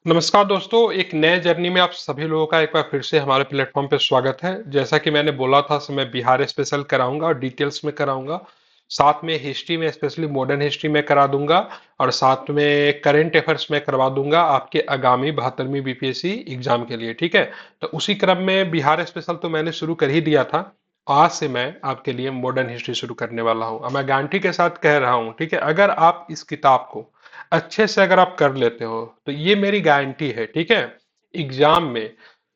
नमस्कार दोस्तों, एक नए जर्नी में आप सभी लोगों का एक बार फिर से हमारे प्लेटफॉर्म पे स्वागत है। जैसा कि मैंने बोला था, मैं बिहार स्पेशल कराऊंगा और डिटेल्स में कराऊंगा। साथ में हिस्ट्री में, स्पेशली मॉडर्न हिस्ट्री में करा दूंगा। और साथ में करंट अफेयर्स में करवा दूंगा आपके आगामी 72वीं बीपीएससी एग्जाम के लिए। ठीक है, तो उसी क्रम में बिहार स्पेशल तो मैंने शुरू कर ही दिया था। आज से मैं आपके लिए मॉडर्न हिस्ट्री शुरू करने वाला हूँ और मैं गारंटी के साथ कह रहा हूँ, ठीक है, अगर आप इस किताब को अच्छे से अगर आप कर लेते हो तो ये मेरी गारंटी है, ठीक है, एग्जाम में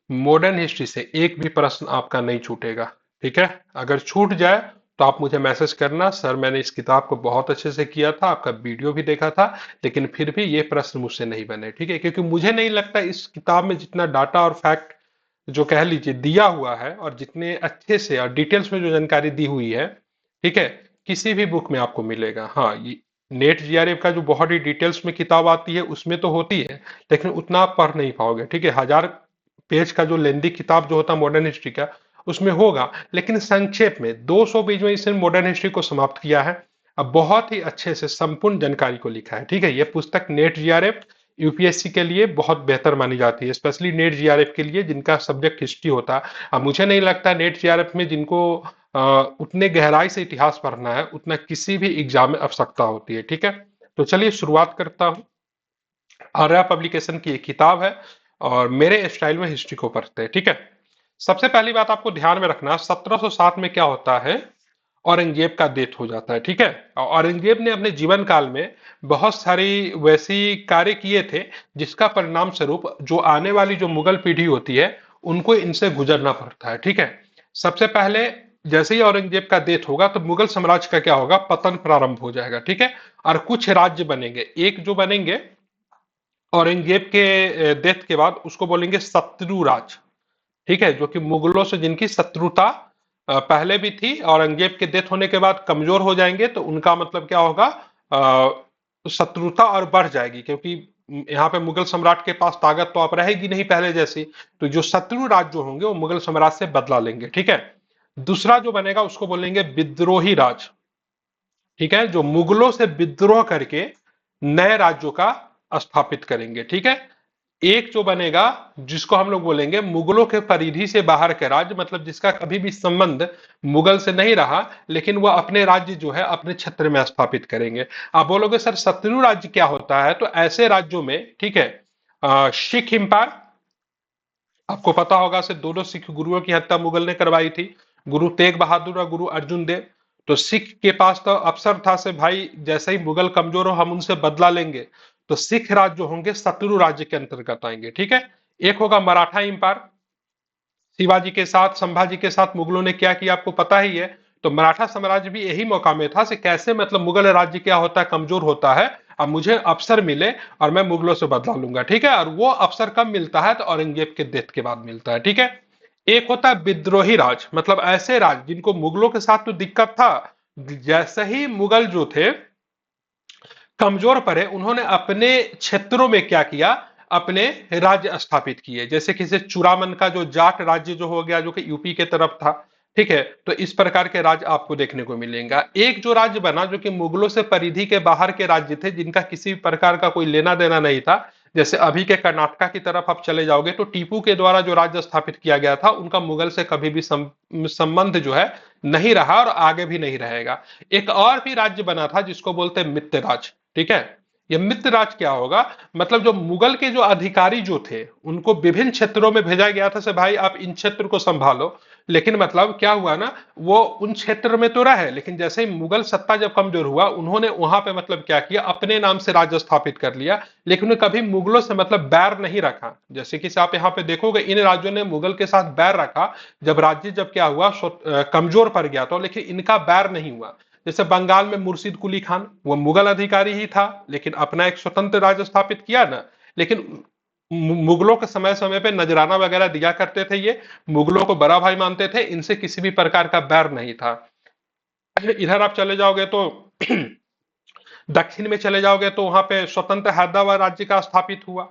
मॉडर्न हिस्ट्री से एक भी प्रश्न आपका नहीं छूटेगा। ठीक है, अगर छूट जाए तो आप मुझे मैसेज करना, सर मैंने इस किताब को बहुत अच्छे से किया था, आपका वीडियो भी देखा था, लेकिन फिर भी ये प्रश्न मुझसे नहीं बने। ठीक है, क्योंकि मुझे नहीं लगता इस किताब में जितना डाटा और फैक्ट जो कह लीजिए दिया हुआ है और जितने अच्छे से और डिटेल्स में जो जानकारी दी हुई है, ठीक है, किसी भी बुक में आपको मिलेगा। हाँ, ये नेट जीआरएफ का जो बहुत ही डिटेल्स में किताब आती है उसमें तो होती है, लेकिन उतना आप पढ़ नहीं पाओगे। ठीक है, 1000 पेज का जो लेंदी किताब जो होता है मॉडर्न हिस्ट्री का, उसमें होगा, लेकिन संक्षेप में 200 पेज में इसने मॉडर्न हिस्ट्री को समाप्त किया है। अब बहुत ही अच्छे से संपूर्ण जानकारी को लिखा है। ठीक है, यह पुस्तक नेट जीआरएफ यूपीएससी के लिए बहुत बेहतर मानी जाती है, स्पेशली नेट जीआरएफ के लिए जिनका सब्जेक्ट हिस्ट्री होता है। अब मुझे नहीं लगता नेट जीआरएफ में जिनको उतने गहराई से इतिहास पढ़ना है उतना किसी भी एग्जाम में आवश्यकता होती है। ठीक है, तो चलिए शुरुआत करता हूँ। आर्या पब्लिकेशन की एक किताब है और मेरे स्टाइल में हिस्ट्री को पढ़ते हैं। ठीक है, सबसे पहली बात आपको ध्यान में रखना, 1707 में क्या होता है, औरंगजेब का डेथ हो जाता है। ठीक है, और औरंगजेब ने अपने जीवन काल में बहुत सारी वैसी कार्य किए थे जिसका परिणाम स्वरूप जो आने वाली जो मुगल पीढ़ी होती है उनको इनसे गुजरना पड़ता है। ठीक है, सबसे पहले जैसे ही औरंगजेब का डेथ होगा तो मुगल साम्राज्य का क्या होगा, पतन प्रारंभ हो जाएगा। ठीक है, और कुछ राज्य बनेंगे, एक जो बनेंगे औरंगजेब के डेथ के बाद उसको बोलेंगे शत्रु राज। ठीक है, जो कि मुगलों से जिनकी शत्रुता पहले भी थी, औरंगजेब के डेथ होने के बाद कमजोर हो जाएंगे तो उनका मतलब क्या होगा, शत्रुता और बढ़ जाएगी, क्योंकि यहाँ पे मुगल सम्राट के पास ताकत तो अब रहेगी नहीं पहले जैसी। तो जो शत्रु राज्य जो होंगे वो मुगल सम्राट से बदला लेंगे। ठीक है, दूसरा जो बनेगा उसको बोलेंगे विद्रोही राज। ठीक है, जो मुगलों से विद्रोह करके नए राज्यों का स्थापित करेंगे। ठीक है, एक जो बनेगा जिसको हम लोग बोलेंगे मुगलों के परिधि से बाहर के राज्य, मतलब जिसका कभी भी संबंध मुगल से नहीं रहा, लेकिन वह अपने राज्य जो है अपने क्षेत्र में स्थापित करेंगे। आप बोलोगे सर शत्रु राज्य क्या होता है, तो ऐसे राज्यों में, ठीक है, सिख एम्पायर, आपको पता होगा से दोनों सिख गुरुओं की हत्या मुगल ने करवाई थी, गुरु तेग बहादुर और गुरु अर्जुन देव। तो सिख के पास तो अवसर था से भाई जैसे ही मुगल कमजोर हो हम उनसे बदला लेंगे। तो सिख राज्य जो होंगे शत्रु राज्य के अंतर्गत आएंगे। ठीक है, एक होगा मराठा इंपायर, शिवाजी के साथ संभाजी के साथ मुगलों ने क्या किया आपको पता ही है। तो मराठा साम्राज्य भी यही मौका में था से कैसे मतलब मुगल राज्य क्या होता है, कमजोर होता है, अब मुझे अवसर मिले और मैं मुगलों से बदला लूंगा। ठीक है, और वो अवसर कब मिलता है, तो औरंगजेब के डेथ के बाद मिलता है। ठीक है, एक होता है विद्रोही राज, मतलब ऐसे राज जिनको मुगलों के साथ तो दिक्कत था, जैसे ही मुगल जो थे कमजोर पड़े उन्होंने अपने क्षेत्रों में क्या किया, अपने राज्य स्थापित किए। जैसे कि चूड़ामन का जो जाट राज्य जो हो गया जो कि यूपी के तरफ था। ठीक है, तो इस प्रकार के राज्य आपको देखने को मिलेगा। एक जो राज्य बना जो कि मुगलों से परिधि के बाहर के राज्य थे जिनका किसी प्रकार का कोई लेना देना नहीं था, जैसे अभी के कर्नाटका की तरफ आप चले जाओगे तो टीपू के द्वारा जो राज्य स्थापित किया गया था उनका मुगल से कभी भी संबंध जो है नहीं रहा और आगे भी नहीं रहेगा। एक और भी राज्य बना था जिसको बोलते हैं मित्र राज। ठीक है, ये मित्र राज क्या होगा, मतलब जो मुगल के जो अधिकारी जो थे उनको विभिन्न क्षेत्रों में भेजा गया था से भाई आप इन क्षेत्र को संभालो, लेकिन मतलब क्या हुआ ना, वो उन क्षेत्र में तो रहे, लेकिन जैसे ही मुगल सत्ता जब कमजोर हुआ उन्होंने वहां पे मतलब क्या किया, अपने नाम से राज्य स्थापित कर लिया, लेकिन उन्हें कभी मुगलों से मतलब बैर नहीं रखा। जैसे कि आप यहाँ पे देखोगे इन राज्यों ने मुगल के साथ बैर रखा, जब राज्य जब क्या हुआ कमजोर पड़ गया तो, लेकिन इनका बैर नहीं हुआ। जैसे बंगाल में मुर्शिद कुली खान, वो मुगल अधिकारी ही था लेकिन अपना एक स्वतंत्र राज्य स्थापित किया ना, लेकिन मुगलों के समय समय पे नजराना वगैरह दिया करते थे, ये मुगलों को बड़ा भाई मानते थे, इनसे किसी भी प्रकार का बैर नहीं था। इधर आप चले जाओगे तो दक्षिण में चले जाओगे तो वहां पे स्वतंत्र हैदराबाद राज्य का स्थापित हुआ।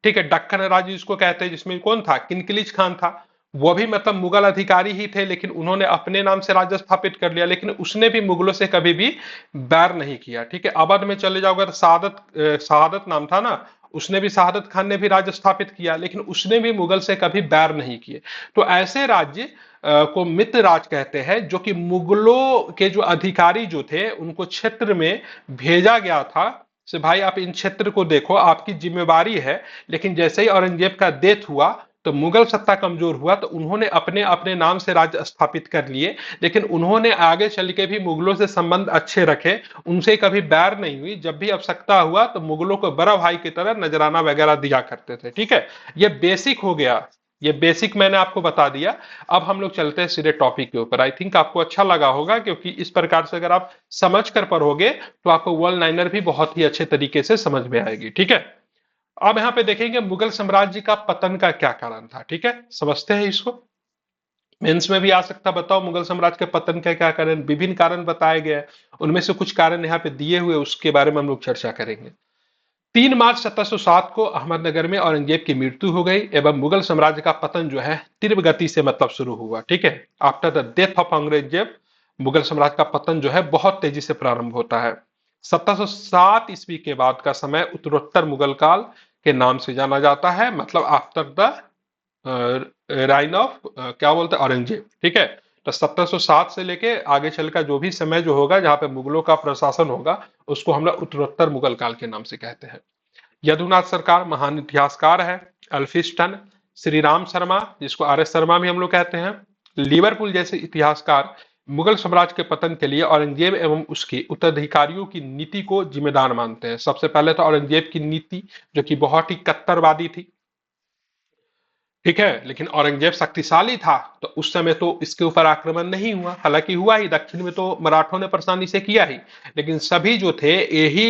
ठीक है, दक्कन राज्य जिसको कहते हैं, जिसमें कौन था, किनकिलिज खान था, वो भी मतलब मुगल अधिकारी ही थे, लेकिन उन्होंने अपने नाम से राज्य स्थापित कर लिया, लेकिन उसने भी मुगलों से कभी भी बैर नहीं किया। ठीक है, अवध में चले जाओगे तो शहादत शहादत नाम था ना, उसने भी, शहादत खान ने भी राज्य स्थापित किया, लेकिन उसने भी मुगल से कभी बैर नहीं किए। तो ऐसे राज्य को मित्र राज कहते हैं, जो कि मुगलों के जो अधिकारी जो थे उनको क्षेत्र में भेजा गया था से भाई आप इन क्षेत्र को देखो, आपकी जिम्मेवारी है। लेकिन जैसे ही औरंगजेब का डेथ हुआ तो मुगल सत्ता कमजोर हुआ, तो उन्होंने अपने अपने नाम से राज्य स्थापित कर लिए। लेकिन उन्होंने आगे चल के भी मुगलों से संबंध अच्छे रखे, उनसे कभी बैर नहीं हुई। जब भी आवश्यकता हुआ तो मुगलों को बड़ा भाई की तरह नजराना वगैरह दिया करते थे। ठीक है, ये बेसिक हो गया, ये बेसिक मैंने आपको बता दिया। अब हम लोग चलते हैं सीधे टॉपिक के ऊपर। आई थिंक आपको अच्छा लगा होगा, क्योंकि इस प्रकार से अगर आप समझ कर पढ़ोगे तो आपको वन लाइनर भी बहुत ही अच्छे तरीके से समझ में आएगी। ठीक है, अब यहाँ पे देखेंगे मुगल साम्राज्य का पतन का क्या कारण था। ठीक है, समझते हैं इसको। मेंस में भी आ सकता, बताओ मुगल साम्राज्य के पतन का क्या कारण। विभिन्न कारण बताए गए हैं, उनमें से कुछ कारण यहाँ पे दिए हुए, उसके बारे में हम लोग चर्चा करेंगे। 3 मार्च 1707 को अहमदनगर में औरंगजेब की मृत्यु हो गई एवं मुगल साम्राज्य का पतन जो है तीव्र गति से मतलब शुरू हुआ। ठीक है, after the death of Aurangzeb Mughal साम्राज्य का पतन जो है बहुत तेजी से प्रारंभ होता है। 1707 ईस्वी के बाद का समय उत्तरोत्तर मुगल काल के नाम से जाना जाता है, मतलब आफ्टर द राइन ऑफ क्या बोलते हैं, औरंगजेब। ठीक है, तो 1707 से लेके आगे चल का जो भी समय जो होगा जहां पे मुगलों का प्रशासन होगा, उसको हम लोग उत्तरोत्तर मुगल काल के नाम से कहते हैं। यदुनाथ सरकार महान इतिहासकार है। अल्फिस्टन, श्री राम शर्मा जिसको आर एस शर्मा भी हम लोग कहते हैं, लिवरपूल जैसे इतिहासकार मुगल साम्राज्य के पतन के लिए औरंगजेब एवं उसके उत्तराधिकारियों की नीति को जिम्मेदार मानते हैं। सबसे पहले तो औरंगजेब की नीति, जो कि बहुत ही कट्टरवादी थी। ठीक है, लेकिन औरंगजेब शक्तिशाली था, तो उस समय तो इसके ऊपर आक्रमण नहीं हुआ। हालांकि हुआ ही, दक्षिण में तो मराठों ने परेशानी से किया ही, लेकिन सभी जो थे यही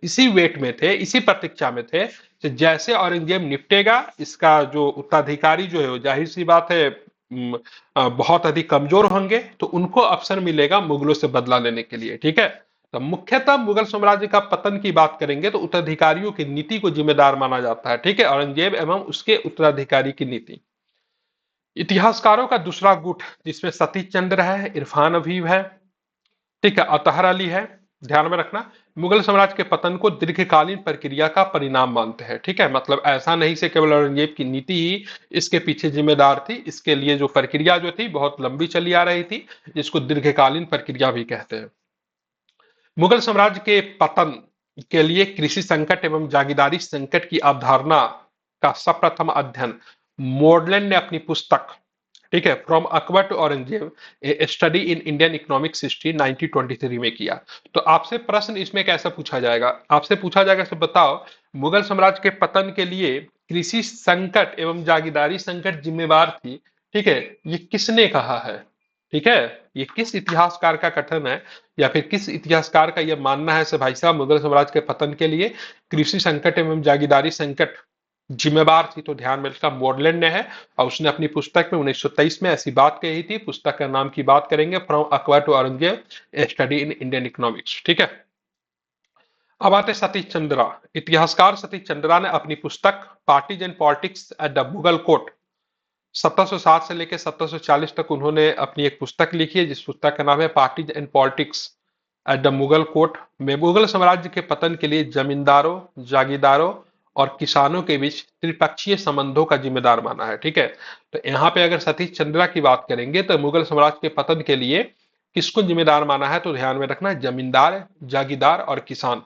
इसी वेट में थे, इसी प्रतीक्षा में थे कि जैसे औरंगजेब निपटेगा, इसका जो उत्तराधिकारी जो है वो जाहिर सी बात है बहुत अधिक कमजोर होंगे, तो उनको अवसर मिलेगा मुगलों से बदला लेने के लिए। ठीक है, तो मुख्यतः मुगल साम्राज्य का पतन की बात करेंगे तो उत्तराधिकारियों की नीति को जिम्मेदार माना जाता है। ठीक है, औरंगजेब एवं उसके उत्तराधिकारी की नीति। इतिहासकारों का दूसरा गुट जिसमें सतीश चंद्र है, इरफान हबीब है, ठीक है, अतहर अली है। ध्यान में रखना, मुगल साम्राज्य के पतन को दीर्घकालीन प्रक्रिया का परिणाम मानते हैं। ठीक है, मतलब ऐसा नहीं से केवल औरंगजेब की नीति ही इसके पीछे जिम्मेदार थी, इसके लिए जो प्रक्रिया जो थी बहुत लंबी चली आ रही थी, जिसको दीर्घकालीन प्रक्रिया भी कहते हैं। मुगल साम्राज्य के पतन के लिए कृषि संकट एवं जागीरदारी संकट की अवधारणा का सर्वप्रथम अध्ययन मोडलैंड ने अपनी पुस्तक, ठीक है, from Akbar to Aurangzeb a study in Indian economic history 1923 में किया। तो आपसे प्रश्न इसमें कैसे पूछा जाएगा, आपसे पूछा जाएगा कि बताओ मुगल साम्राज्य के पतन के लिए कृषि संकट एवं जागीरदारी संकट जिम्मेवार थी। ठीक है, ये किसने कहा है। ठीक है, ये किस इतिहासकार का कथन है, या फिर किस इतिहासकार का यह मानना है से भाई साहब मुगल साम्राज्य के पतन के लिए कृषि संकट एवं जागीरदारी संकट जिम्मेवार थी। तो ध्यान में रखा, मॉडलैंड ने है, और उसने अपनी पुस्तक में 1923 में ऐसी बात कही थी। पुस्तक का नाम की बात करेंगे, from Akbar to Aurangzeb a study in Indian economics. ठीक है, अब आते सतीश चंद्रा। इतिहासकार सतीश चंद्रा ने अपनी पुस्तक parties and politics at the Mughal court 1707 से लेकर 1740 तक उन्होंने अपनी एक पुस्तक लिखी है, जिस पुस्तक का नाम है parties and politics at the Mughal court में मुगल साम्राज्य के पतन के लिए जमींदारों, जागीरदारों और किसानों के बीच त्रिपक्षीय संबंधों का जिम्मेदार माना है। ठीक है, तो यहाँ पे अगर सतीश चंद्रा की बात करेंगे तो मुगल साम्राज्य के पतन के लिए किसको जिम्मेदार माना है, तो ध्यान में रखना जमींदार, जागीरदार और किसान।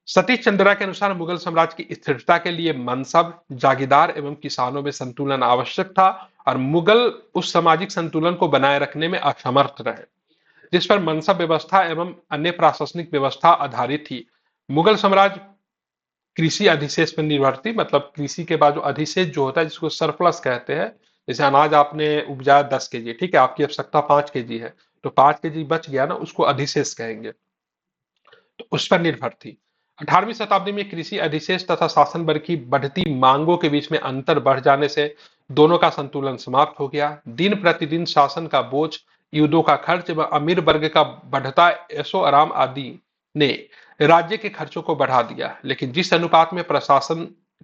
सतीश चंद्रा के अनुसार मुगल साम्राज्य की स्थिरता के लिए मनसब, जागीरदार एवं किसानों में संतुलन आवश्यक था, और मुगल उस सामाजिक संतुलन को बनाए रखने में असमर्थ रहे जिस पर मनसब व्यवस्था एवं अन्य प्रशासनिक व्यवस्था आधारित थी। मुगल साम्राज्य कृषि अधिशेष पर निर्भर थी, मतलब कृषि के बाद जो अधिशेष जो होता है जिसको सरप्लस कहते हैं, जैसे अनाज आपने उपजाया 10 केजी, ठीक है, आपकी आवश्यकता 5 केजी है, तो 5 केजी बच गया ना, उसको अधिशेष कहेंगे, तो उस पर निर्भर थी। 18वीं शताब्दी में कृषि अधिशेष तथा शासन वर्ग की बढ़ती मांगों के बीच में अंतर बढ़ जाने से दोनों का संतुलन समाप्त हो गया। दिन प्रतिदिन शासन का बोझ, युद्धों का खर्च व अमीर वर्ग का बढ़ता ऐशो आराम आदि ने राज्य के खर्चों को बढ़ा दिया। लेकिन जिस अनुपात में प्रशासन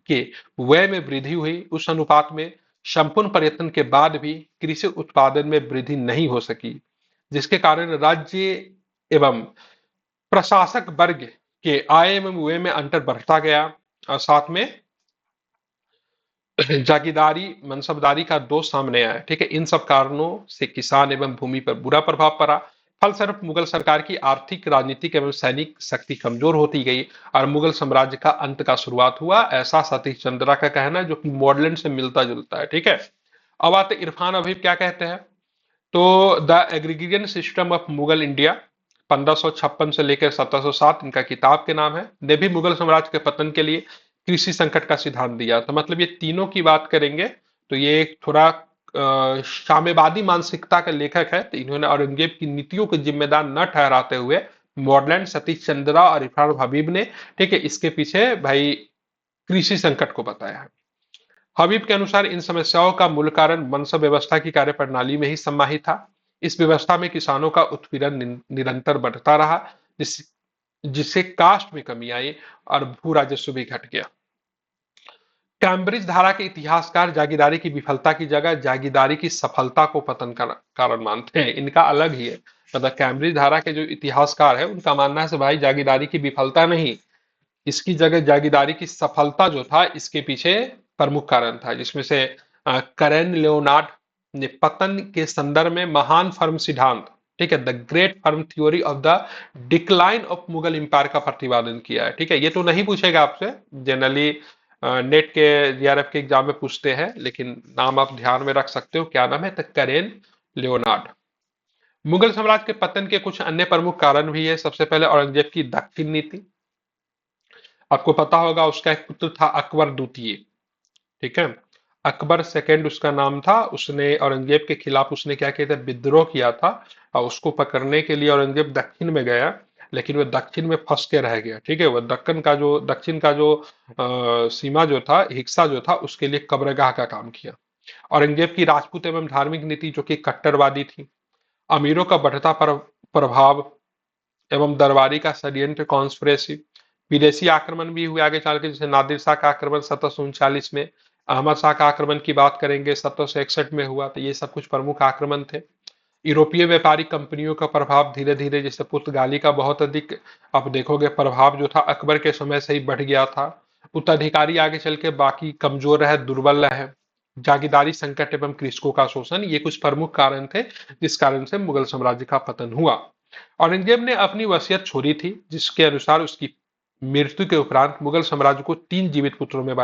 के व्यय में वृद्धि हुई, उस अनुपात में संपूर्ण प्रयत्न के बाद भी कृषि उत्पादन में वृद्धि नहीं हो सकी, जिसके कारण राज्य एवं प्रशासक वर्ग के आय एवं व्यय में अंतर बढ़ता गया। और साथ में जागीरदारी मनसबदारी का दोष सामने आया। ठीक है, इन सब कारणों से किसान एवं भूमि पर बुरा प्रभाव पड़ा। फलस्वरूप मुगल सरकार की आर्थिक, राजनीतिक एवं सैनिक शक्ति कमजोर होती गई और मुगल साम्राज्य का अंत का शुरुआत हुआ, ऐसा सतीश चंद्रा का कहना है, जो कि मॉडर्न से मिलता जुलता है। ठीक है, अब आते इरफान हबीब क्या कहते हैं। तो the aggregation system of Mughal India 1556 से लेकर 1707 इनका किताब के नाम है, ने भी मुगल साम्राज्य के पतन के लिए कृषि संकट का सिद्धांत दिया। तो मतलब ये तीनों की बात करेंगे तो ये एक थोड़ा साम्यवादी मानसिकता का लेखक है। तो इन्होंने औरंगजेब की नीतियों को जिम्मेदार न ठहराते हुए मॉडर्न सतीश चंद्रा और इरफान हबीब ने, ठीक है, इसके पीछे भाई कृषि संकट को बताया है। हबीब के अनुसार इन समस्याओं का मूल कारण मनसब व्यवस्था की कार्यप्रणाली में ही समाहित था। इस व्यवस्था में किसानों का उत्पीड़न निरंतर बढ़ता रहा, जिस जिससे कास्ट में कमी आई और भू राजस्व भी घट गया। कैम्ब्रिज धारा के इतिहासकार जागीरदारी की विफलता की जगह जागीरदारी की सफलता को पतन का कारण मानते हैं। इनका अलग ही है। मतलब कैम्ब्रिज धारा के जो इतिहासकार है उनका मानना है कि भाई जागीरदारी की विफलता नहीं, इसकी जगह जागीरदारी की सफलता जो था इसके पीछे प्रमुख कारण था, जिसमें से करेन लियोनार्ड ने पतन के संदर्भ में महान फर्म सिद्धांत, ठीक है, the great firm theory of the decline of Mughal empire का प्रतिपादन किया है। ठीक है, ये तो नहीं पूछेगा आपसे, जनरली नेट के जीआरएफ के एग्जाम में पूछते हैं, लेकिन नाम आप ध्यान में रख सकते हो, क्या नाम है, द करेन लियोनार्ड। मुगल साम्राज्य के पतन के कुछ अन्य प्रमुख कारण भी है। सबसे पहले औरंगजेब की दक्षिण नीति। आपको पता होगा उसका एक पुत्र था अकबर द्वितीय। ठीक है, अकबर सेकंड उसका नाम था। उसने औरंगजेब के खिलाफ उसने क्या किया था, विद्रोह किया था। और उसको पकड़ने के लिए औरंगजेब दक्षिण में गया, लेकिन वह दक्षिण में फंस के रह गया। ठीक है, वह दक्कन का जो दक्षिण का जो सीमा जो था, हिस्सा जो था, उसके लिए कब्रगाह का काम किया। औरंगजेब की राजपूत एवं धार्मिक नीति जो कि कट्टरवादी थी, अमीरों का बढ़ता प्रभाव एवं दरबारी का षड्यंत्र कॉन्स्पिरेसी, विदेशी आक्रमण भी हुए आगे चल के, जैसे नादिर शाह का आक्रमण 1739 में, अहमद शाह का आक्रमण की बात करेंगे 1761 में हुआ। तो ये सब कुछ प्रमुख आक्रमण थे। यूरोपीय व्यापारिक कंपनियों का प्रभाव धीरे धीरे, जैसे पुर्तगाली का बहुत अधिक, आप देखोगे प्रभाव जो था अकबर के समय से ही बढ़ गया था। उत्तराधिकारी आगे चल के बाकी कमजोर रहे, दुर्बल रहे। जागीरदारी संकट एवं कृषकों का शोषण, ये कुछ प्रमुख कारण थे जिस कारण से मुगल साम्राज्य का पतन हुआ। औरंगजेब ने अपनी वसीयत छोड़ी थी, जिसके अनुसार उसकी मृत्यु के उपरांत मुगल साम्राज्य को 3 जीवित पुत्रों में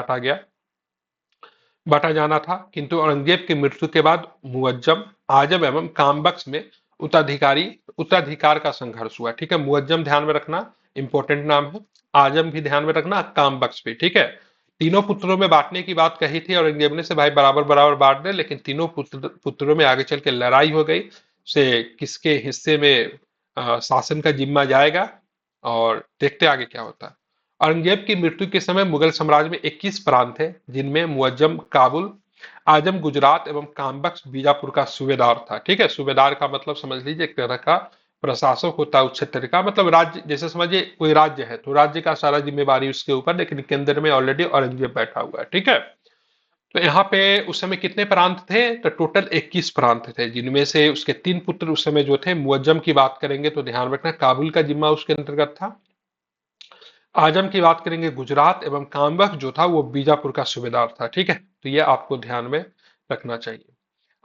बांटा जाना था। किंतु औरंगजेब की मृत्यु के बाद मुअज्जम, आजम एवं कामबख्श में उत्तराधिकार का संघर्ष हुआ। ठीक है, मुअज्जम ध्यान में रखना, इंपॉर्टेंट नाम है। आजम भी ध्यान में रखना, कामबख्श भी। ठीक है, तीनों पुत्रों में बांटने की बात कही थी औरंगजेब ने, से भाई बराबर बराबर बांट दे, लेकिन तीनों पुत्रों में आगे चल के लड़ाई हो गई से किसके हिस्से में शासन का जिम्मा जाएगा, और देखते आगे क्या होता है। औरंगजेब की मृत्यु के समय मुगल साम्राज्य में 21 प्रांत थे, जिनमें मुअज्जम काबुल, आजम गुजरात एवं कामबख्श बीजापुर का सूबेदार था। ठीक है, सूबेदार का मतलब समझ लीजिए एक तरह का प्रशासक होता है उस क्षेत्र का, मतलब राज्य, जैसे समझिए कोई राज्य है तो राज्य का सारा जिम्मेवारी उसके ऊपर, लेकिन केंद्र में ऑलरेडी औरंगजेब बैठा हुआ है। ठीक है, तो यहाँ पे उस समय कितने प्रांत थे, तो टोटल 21 प्रांत थे, जिनमें से उसके 3 पुत्र उस समय जो थे, मुअज्जम की बात करेंगे तो ध्यान रखना काबुल का जिम्मा उसके अंतर्गत था। आजम की बात करेंगे गुजरात, एवं कामबख्श जो था वो बीजापुर का सूबेदार था। ठीक है, तो ये आपको ध्यान में रखना चाहिए।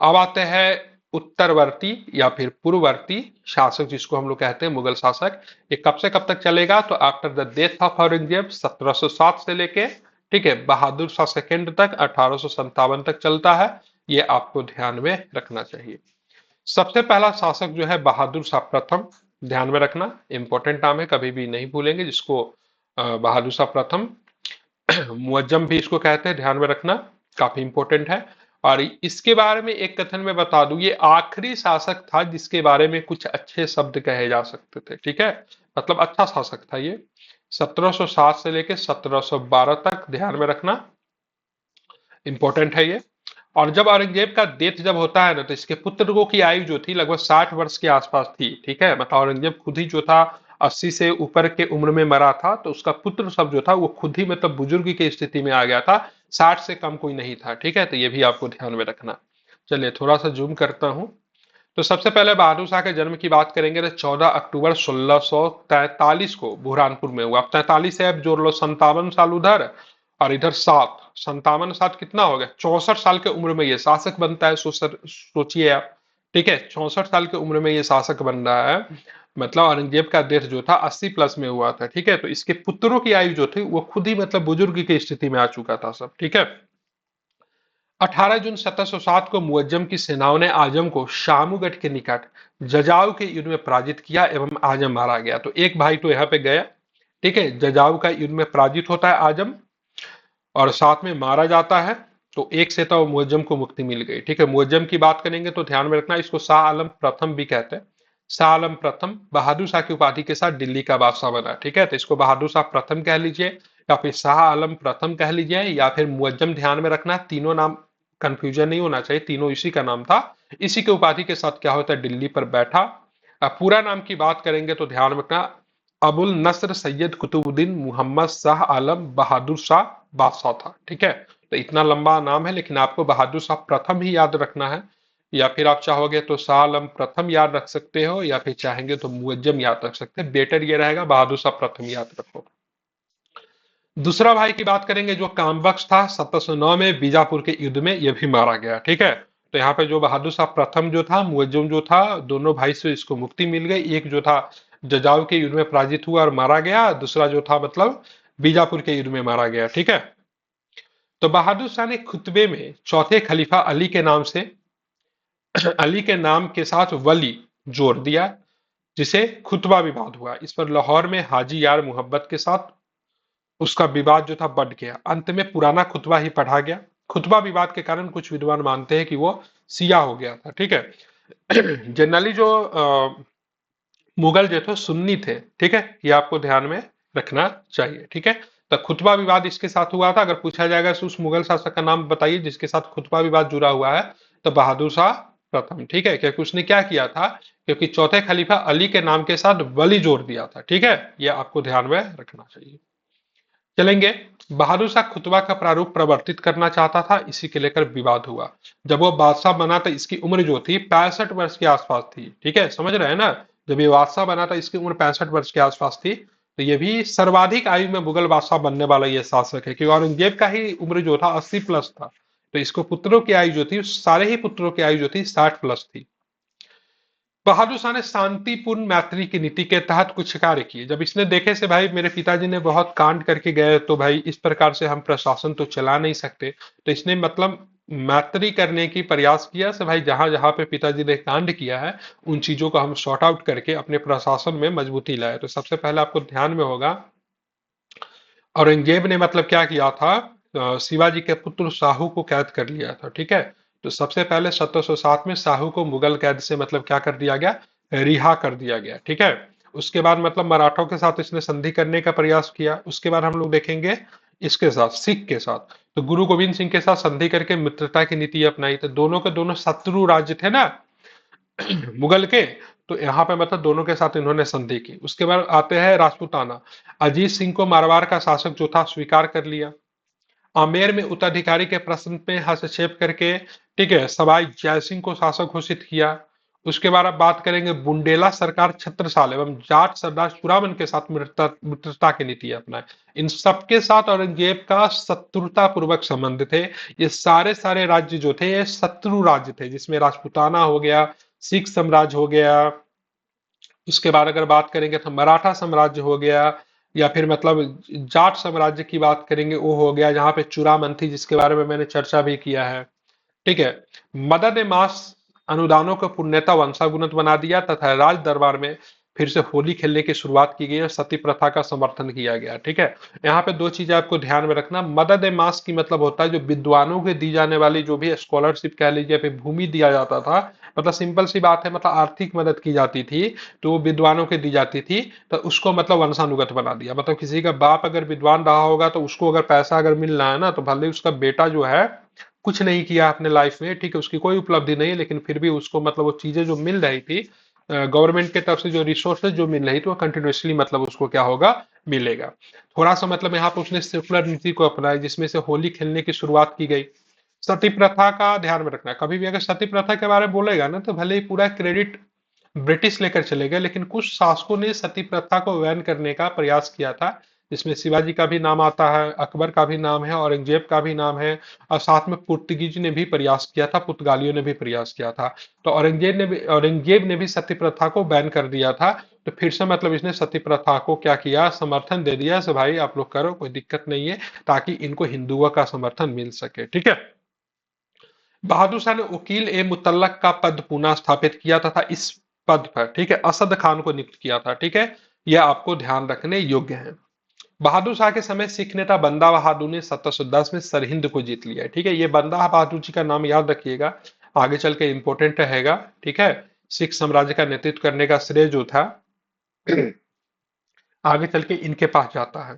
अब आते हैं उत्तरवर्ती या फिर पूर्ववर्ती शासक, जिसको हम लोग कहते हैं मुगल शासक। ये कब से कब तक चलेगा, तो after the death of Aurangzeb 1707 से लेके, ठीक है, बहादुर शाह सेकंड तक 1857 तक चलता है। ये आपको ध्यान में रखना चाहिए। सबसे पहला शासक जो है बहादुर शाह प्रथम, ध्यान में रखना, इंपॉर्टेंट नाम है, कभी भी नहीं भूलेंगे, जिसको बहादुर शाह प्रथम मुअज्जम भी इसको कहते हैं, ध्यान में रखना, काफी इंपॉर्टेंट है। और इसके बारे में एक कथन में बता दूं, ये आखिरी शासक था जिसके बारे में कुछ अच्छे शब्द कहे जा सकते थे। ठीक है, मतलब अच्छा शासक था ये। 1707 से लेकर 1712 तक, ध्यान में रखना, इंपॉर्टेंट है ये। और जब औरंगजेब का डेथ जब होता है ना, तो इसके पुत्रों की आयु जो थी लगभग 60 वर्ष के आसपास थी। ठीक है, मतलब औरंगजेब खुद ही जो था 80 से ऊपर के उम्र में मरा था, तो उसका पुत्र सब जो था वो खुद ही मतलब बुजुर्ग की स्थिति में आ गया था, 60 से कम कोई नहीं था। ठीक है, तो ये भी आपको ध्यान में रखना। चलिए थोड़ा सा जूम करता हूं, तो सबसे पहले बहादुर शाह के जन्म की बात करेंगे तो 14 अक्टूबर 1643 को बुरहानपुर में हुआ। अब 43 है, अब जोड़ लो 57 साल उधर और इधर 7, 57 7 कितना हो गया, 64 साल के उम्र में ये शासक बनता है। सोचिए आप, ठीक है, 64 साल की उम्र में ये शासक बन रहा है। मतलब औरंगजेब का डेथ जो था 80 प्लस में हुआ था, ठीक है। तो इसके पुत्रों की आयु जो थी वो खुद ही मतलब बुजुर्ग की स्थिति में आ चुका था सब, ठीक है। 18 जून 1707 को मुअज्जम की सेनाओं ने आजम को शामूगढ़ के निकट जजाऊ के युद्ध में पराजित किया एवं आजम मारा गया। तो एक भाई तो यहाँ पे गया, ठीक है, जजाऊ का युद्ध में पराजित होता है आजम और साथ में मारा जाता है। तो एक से तो मुअज्जम को मुक्ति मिल गई, ठीक है। मुअज्जम की बात करेंगे तो ध्यान में रखना, इसको शाह आलम प्रथम भी कहते हैं। शाह आलम प्रथम बहादुर शाह की उपाधि के साथ दिल्ली का बादशाह बना, ठीक है। तो इसको बहादुर शाह प्रथम कह लीजिए या फिर शाह आलम प्रथम कह लीजिए या फिर मुअज्जम। ध्यान में रखना, तीनों नाम कंफ्यूजन नहीं होना चाहिए, तीनों इसी का नाम था। इसी के उपाधि के साथ क्या होता है, दिल्ली पर बैठा। अब पूरा नाम की बात करेंगे तो ध्यान रखना, अबुल नस्र सैयद कुतुबुद्दीन मोहम्मद शाह आलम बहादुर शाह बादशाह था, ठीक है। तो इतना लंबा नाम है, लेकिन आपको बहादुर शाह प्रथम ही याद रखना है, या फिर आप चाहोगे तो शाह आलम प्रथम याद रख सकते हो या फिर चाहेंगे तो मुअज्जम याद रख सकते हैं। बेटर ये रहेगा बहादुर शाह प्रथम याद रखो। दूसरा भाई की बात करेंगे जो कामबख्श था, 1709 में बीजापुर के युद्ध में यह भी मारा गया, ठीक है। तो यहाँ पे जो बहादुर शाह प्रथम जो था, मुअज्जम जो था, दोनों भाई से इसको मुक्ति मिल गई। एक जो था जजाऊ के युद्ध में पराजित हुआ और मारा गया, दूसरा जो था मतलब बीजापुर के युद्ध में मारा गया, ठीक है। तो बहादुर शाह ने खुतबे में चौथे खलीफा अली के नाम से अली के नाम के साथ वली जोड़ दिया, जिसे खुतबा विवाद हुआ। इस पर लाहौर में हाजी यार मोहब्बत के साथ उसका विवाद जो था बढ़ गया। अंत में पुराना खुतबा ही पढ़ा गया। खुतबा विवाद के कारण कुछ विद्वान मानते हैं कि वो सिया हो गया था, ठीक है। जनरली जो मुगल जो थे सुन्नी थे, ठीक है, ये आपको ध्यान में रखना चाहिए, ठीक है। तो खुतबा विवाद इसके साथ हुआ था। अगर पूछा जाएगा तो उस मुगल शासक का नाम बताइए जिसके साथ खुतबा विवाद जुड़ा हुआ है, तो बहादुर शाह प्रथम, ठीक है। क्योंकि उसने क्या किया था, क्योंकि चौथे खलीफा अली के नाम के साथ वली जोड़ दिया था, ठीक है। ये आपको ध्यान में रखना चाहिए। चलेंगे, बहादुर शाह खुतबा का प्रारूप परिवर्तित करना चाहता था, इसी के लेकर विवाद हुआ। जब वो बादशाह बना था इसकी उम्र जो थी 65 वर्ष के आसपास थी, ठीक है, समझ रहे हैं ना। जब ये बादशाह बना था इसकी उम्र 65 वर्ष के आसपास थी। तो ये भी सर्वाधिक आयु में मुगल बादशाह बनने वाला ये शासक है, क्योंकि औरंगजेब का ही उम्र जो था 80 प्लस था। तो इसको पुत्रों की आयु जो थी, सारे ही पुत्रों की आयु जो थी 60 प्लस थी। बहादुर शाह ने शांतिपूर्ण मैत्री की नीति के तहत कुछ कार्य किए। जब इसने देखे से भाई मेरे पिताजी ने बहुत कांड करके गए, तो भाई इस प्रकार से हम प्रशासन तो चला नहीं सकते, तो इसने मतलब मैत्री करने की प्रयास किया से भाई जहां जहां पे पिताजी ने कांड किया है उन चीजों को हम सॉर्ट आउट करके अपने प्रशासन में मजबूती लाए। तो सबसे पहले आपको ध्यान में होगा, औरंगजेब ने मतलब क्या किया था, शिवाजी के पुत्र शाहू को कैद कर लिया था, ठीक है। तो सबसे पहले 1707 में शाहू को मुगल कैद से मतलब क्या कर दिया गया, रिहा कर दिया गया, ठीक है। उसके बाद मतलब मराठों के साथ इसने संधि करने का प्रयास किया। उसके बाद हम लोग देखेंगे इसके साथ, सिख के साथ, तो गुरु गोविंद सिंह के साथ संधि करके मित्रता की नीति अपनाई। तो दोनों के दोनों शत्रु राज्य थे ना मुगल के, तो यहाँ पे मतलब दोनों के साथ इन्होंने संधि की। उसके बाद आते हैं राजपूताना। अजीत सिंह को मारवाड़ का शासक जो था स्वीकार कर लिया। आमेर में उत्तराधिकारी के प्रश्न पे हस्तक्षेप करके, ठीक है, सवाई जयसिंह को शासक घोषित किया। उसके बाद अब बात करेंगे बुंडेला सरकार छत्रसाल एवं जाट सरदार चूड़ामन के साथ मित्रता की नीति अपनाए। इन सबके साथ औरंगजेब का शत्रुता पूर्वक संबंध थे। ये सारे सारे राज्य जो थे ये शत्रु राज्य थे, जिसमें राजपूताना हो गया, सिख साम्राज्य हो गया। उसके बाद अगर बात करेंगे तो मराठा साम्राज्य हो गया, या फिर मतलब जाट साम्राज्य की बात करेंगे वो हो गया, जहां पे चूड़ामन थी जिसके बारे में मैंने चर्चा भी किया है, ठीक है। मदद ए मास अनुदानों को पुण्यता वंशागुणत बना दिया तथा राज दरबार में फिर से होली खेलने की शुरुआत की गई और सती प्रथा का समर्थन किया गया, ठीक है। यहाँ पे दो चीजें आपको ध्यान में रखना। मदद ए मास की मतलब होता है जो विद्वानों को दी जाने वाली जो भी स्कॉलरशिप कह लीजिए, फिर भूमि दिया जाता था, मतलब सिंपल सी बात है, मतलब आर्थिक मदद की जाती थी, तो वो विद्वानों को दी जाती थी। तो उसको मतलब वंशानुगत बना दिया। मतलब किसी का बाप अगर विद्वान रहा होगा तो उसको अगर पैसा अगर मिल रहा है ना, तो भले उसका बेटा जो है कुछ नहीं किया अपने लाइफ में, ठीक है, उसकी कोई उपलब्धि नहीं है, लेकिन फिर भी उसको मतलब वो चीजें जो मिल रही थी गवर्नमेंट के तरफ से, जो रिसोर्सेज जो मिल रही थी वो कंटिन्यूसली मतलब उसको क्या होगा, मिलेगा। थोड़ा सा मतलब यहाँ पर उसने सेकुलर नीति को अपनाया जिसमें से होली खेलने की शुरुआत की गई। सती प्रथा का ध्यान में रखना, कभी भी अगर सती प्रथा के बारे में बोलेगा ना तो भले ही पूरा क्रेडिट ब्रिटिश लेकर चले गए, लेकिन कुछ शासकों ने सती प्रथा को बैन करने का प्रयास किया था। इसमें शिवाजी का भी नाम आता है, अकबर का भी नाम है, औरंगजेब का भी नाम है, और साथ में पुर्तगीज ने भी प्रयास किया था, पुर्तगालियों ने भी प्रयास किया था। तो औरंगजेब ने भी सती प्रथा को बैन कर दिया था। तो फिर से मतलब इसने सती प्रथा को क्या किया, समर्थन दे दिया से भाई आप लोग करो, कोई दिक्कत नहीं है, ताकि इनको हिंदुओं का समर्थन मिल सके। ठीक है। बहादुर शाह ने वकील ए मुतल्लक का पद पुनः स्थापित किया तथा इस पद पर, ठीक है, असद खान को नियुक्त किया था। ठीक है, यह आपको ध्यान रखने योग्य है। बहादुर शाह के समय सिख नेता बंदा बहादुर ने 1710 में सरहिंद को जीत लिया है। ठीक है, ये बंदा बहादुर जी का नाम याद रखिएगा, आगे चल के इंपॉर्टेंट रहेगा। ठीक है, सिख साम्राज्य का नेतृत्व करने का श्रेय जो था आगे चल के इनके पास जाता है।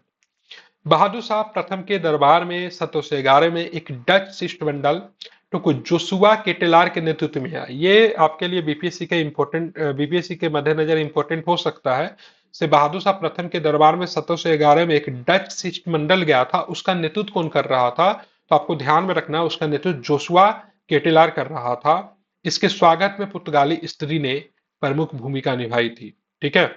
बहादुर शाह प्रथम के दरबार में 1711 में एक डच शिष्टमंडल तो जोशुआ केटेलार के नेतृत्व में है। ये आपके लिए बीपीएससी के इंपॉर्टेंट, बीपीएससी के मद्देनजर इंपॉर्टेंट हो सकता है। से बहादुर शाह प्रथम के दरबार में 1711 में एक डच शिष्टमंडल गया था, उसका नेतृत्व कौन कर रहा था, तो आपको ध्यान में रखना है, उसका नेतृत्व जोशुआ केटेलार कर रहा था। इसके स्वागत में पुर्तगाली स्त्री ने प्रमुख भूमिका निभाई थी। ठीक है,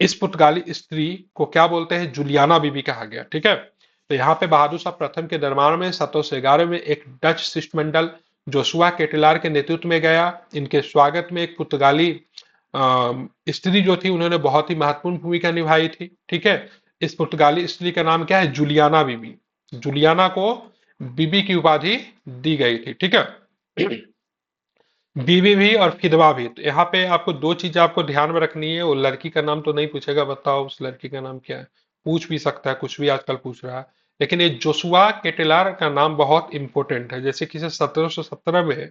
इस पुर्तगाली स्त्री को क्या बोलते हैं, जुलियाना बीबी कहा गया। ठीक है, तो यहाँ पे बहादुर शाह प्रथम के दरबार में 1711 में एक डच शिष्टमंडल जोशुआ केटेलार के नेतृत्व में गया। इनके स्वागत में एक पुर्तगाली स्त्री जो थी, उन्होंने बहुत ही महत्वपूर्ण भूमिका निभाई थी। ठीक है, इस पुर्तगाली स्त्री का नाम क्या है, जुलियाना बीबी। जुलियाना को बीबी की उपाधि दी गई थी। ठीक है, बीवी भी और विधवा भी। तो यहाँ पे आपको दो चीजें आपको ध्यान में रखनी है, वो लड़की का नाम तो नहीं पूछेगा, बताओ उस लड़की का नाम क्या है, पूछ भी सकता है, कुछ भी आजकल पूछ रहा है, लेकिन ये जोशुआ केटेलार का नाम बहुत इंपॉर्टेंट है। जैसे कि 1717 में,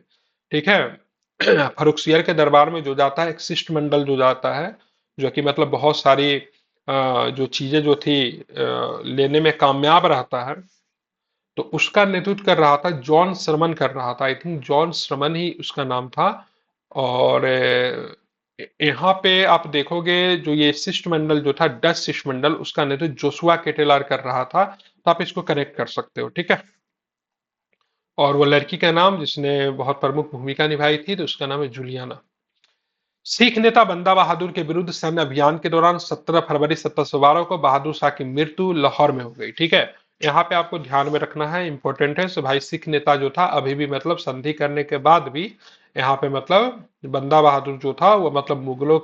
ठीक है, फरुखसियर के दरबार में जो जाता है, एक शिष्टमंडल जो जाता है, जो कि मतलब बहुत सारी जो चीजें जो थी लेने में कामयाब रहता है, तो उसका नेतृत्व कर रहा था जॉन श्रमन कर रहा था, आई थिंक जॉन श्रमन ही उसका नाम था। और यहाँ पे आप देखोगे जो ये शिष्टमंडल जो था, डच शिष्टमंडल, उसका नेतृत्व जोशुआ केटेलार कर रहा था। तो आप इसको कनेक्ट कर सकते हो। ठीक है, और वो लड़की का नाम जिसने बहुत प्रमुख भूमिका निभाई थी, तो उसका नाम है जूलियाना। सिख नेता बंदा बहादुर के विरुद्ध सैन्य अभियान के दौरान 17 फरवरी 1712 को बहादुर शाह की मृत्यु लाहौर में हो गई। ठीक है, यहाँ पे आपको ध्यान में रखना है, इंपॉर्टेंट है। सो भाई सिख नेता जो था अभी भी मतलब संधि करने के बाद भी यहाँ पे मतलब बंदा बहादुर जो था वो मतलब मुगलों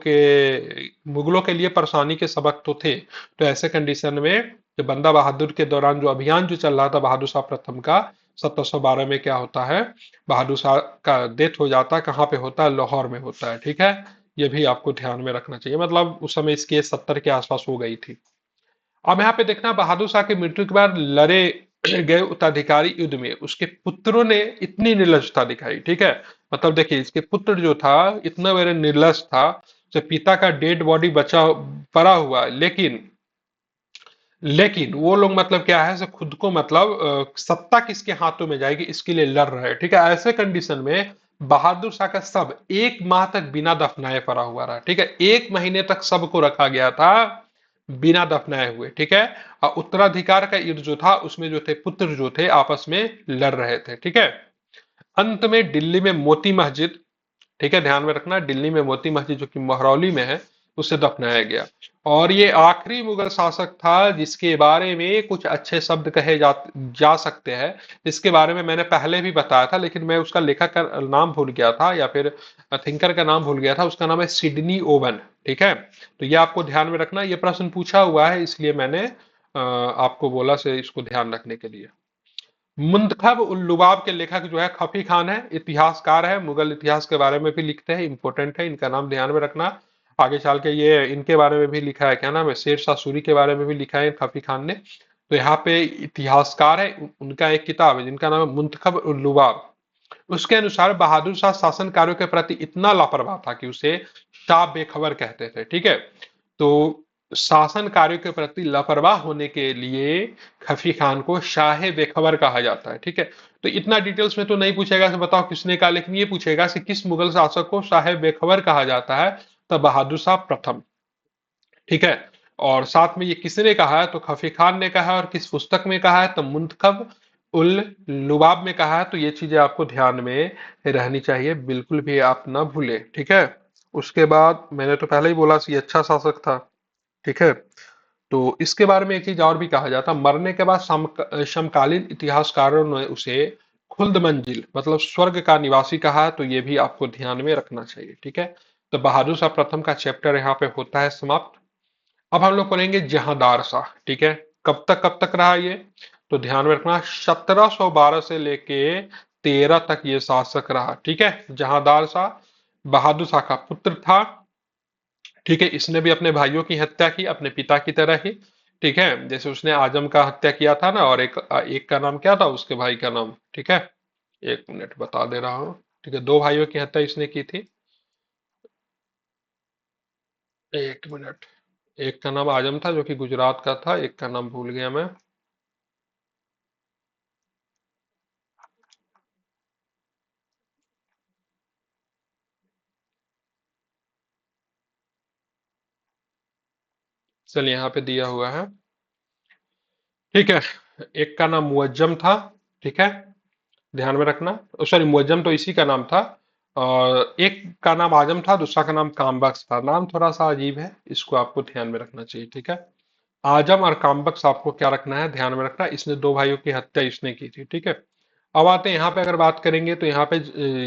के लिए परेशानी के सबक तो थे। तो ऐसे कंडीशन में जो बंदा बहादुर के दौरान जो अभियान जो चल रहा था बहादुर शाह प्रथम का, 1712 में क्या होता है, बहादुर शाह का डेथ हो जाता है। कहाँ पे होता है, लाहौर में होता है। ठीक है, ये भी आपको ध्यान में रखना चाहिए, मतलब उस समय इसकी 70 के आसपास हो गई थी। अब यहाँ पे देखना, बहादुर शाह की मृत्यु के बाद लड़े गए उत्तराधिकारी युद्ध में उसके पुत्रों ने इतनी निर्लजता दिखाई। ठीक है, मतलब देखिए इसके पुत्र जो था इतना मेरे निर्लज था, जब पिता का डेड बॉडी बचा पड़ा हुआ, लेकिन वो लोग मतलब क्या है, खुद को मतलब सत्ता किसके हाथों में जाएगी इसके लिए लड़ रहे हैं। ठीक है, ऐसे कंडीशन में बहादुर शाह का शव 1 माह तक बिना दफनाए पड़ा हुआ रहा। ठीक है, 1 महीने तक शव को रखा गया था बिना दफनाए हुए। ठीक है, और उत्तराधिकार का युद्ध जो था उसमें जो थे पुत्र जो थे आपस में लड़ रहे थे। ठीक है, अंत में दिल्ली में मोती मस्जिद, ठीक है, ध्यान में रखना, दिल्ली में मोती मस्जिद जो कि महरौली में है, उसे दफनाया गया। और ये आखिरी मुगल शासक था जिसके बारे में कुछ अच्छे शब्द कहे जा सकते हैं। इसके बारे में मैंने पहले भी बताया था, लेकिन मैं उसका लेखक का नाम भूल गया था, या फिर थिंकर का नाम भूल गया था। उसका नाम है सिडनी ओवन। ठीक है, तो ये आपको ध्यान में रखना, ये प्रश्न पूछा हुआ है, इसलिए मैंने आपको बोला से इसको ध्यान रखने के लिए। मुंतखब उल लुबाब के लेखक जो है खफी खान है, इतिहासकार है, मुगल इतिहास के बारे में भी लिखते हैं, इंपॉर्टेंट है, इनका नाम ध्यान में रखना। आगे चल के ये इनके बारे में भी लिखा है, क्या नाम है, शेर शाह सूरी के बारे में भी लिखा है खफी खान ने। तो यहाँ पे इतिहासकार है, उनका एक किताब है जिनका नाम है मुंतखब उल लुबाब। उसके अनुसार बहादुर शाह शासन कार्यों के प्रति इतना लापरवाह था कि उसे शाह बेखबर कहते थे। ठीक है, तो शासन कार्यों के प्रति लापरवाह होने के लिए खफी खान को शाह बेखबर कहा जाता है। ठीक है, तो इतना डिटेल्स में तो नहीं पूछेगा कि बताओ किसने कहा, लेकिन ये पूछेगा कि किस मुगल शासक को शाह बेखबर कहा जाता है, तो बहादुर शाह प्रथम। ठीक है, और साथ में ये किसने कहा है, तो खफी खान ने कहा है, और किस पुस्तक में कहा है, तो मुंतखब उल लुबाब में कहा है, तो ये चीजें आपको ध्यान में रहनी चाहिए, बिल्कुल भी आप ना भूले, ठीक है। उसके बाद मैंने तो पहले ही बोला ये अच्छा शासक था, ठीक है। तो इसके बारे में एक चीज और भी कहा जाता, मरने के बाद समकालीन इतिहासकारों ने उसे खुल्द मंजिल मतलब स्वर्ग का निवासी कहा है, तो ये भी आपको ध्यान में रखना चाहिए, ठीक है। तो बहादुर शाह प्रथम का चैप्टर यहाँ पे होता है समाप्त। अब हम लोग पढ़ेंगे जहांदार शाह, ठीक है। कब तक रहा ये, तो ध्यान में रखना 1712 से लेके 13 तक ये शासक रहा, ठीक है। जहांदार शाह बहादुर शाह का पुत्र था, ठीक है। इसने भी अपने भाइयों की हत्या की अपने पिता की तरह ही, ठीक है। जैसे उसने आजम का हत्या किया था ना, और एक का नाम क्या था उसके भाई का नाम, ठीक है। एक मिनट बता दे रहा हूँ, ठीक है। दो भाइयों की हत्या इसने की थी। एक मिनट, एक का नाम आजम था जो कि गुजरात का था, एक का नाम भूल गया मैं। चलिए यहाँ पे दिया हुआ है, ठीक है। एक का नाम मुअज्जम था, ठीक है, ध्यान में रखना। सॉरी, मुअज्जम तो इसी का नाम था। और एक का नाम आजम था, दूसरा का नाम कामबख्श था। नाम थोड़ा सा अजीब है, इसको आपको ध्यान में रखना चाहिए, ठीक है। आजम और कामबख्श आपको क्या रखना है, ध्यान में रखना। इसने दो भाइयों की हत्या इसने की थी, ठीक है। अब आते हैं यहाँ पे, अगर बात करेंगे तो यहाँ पे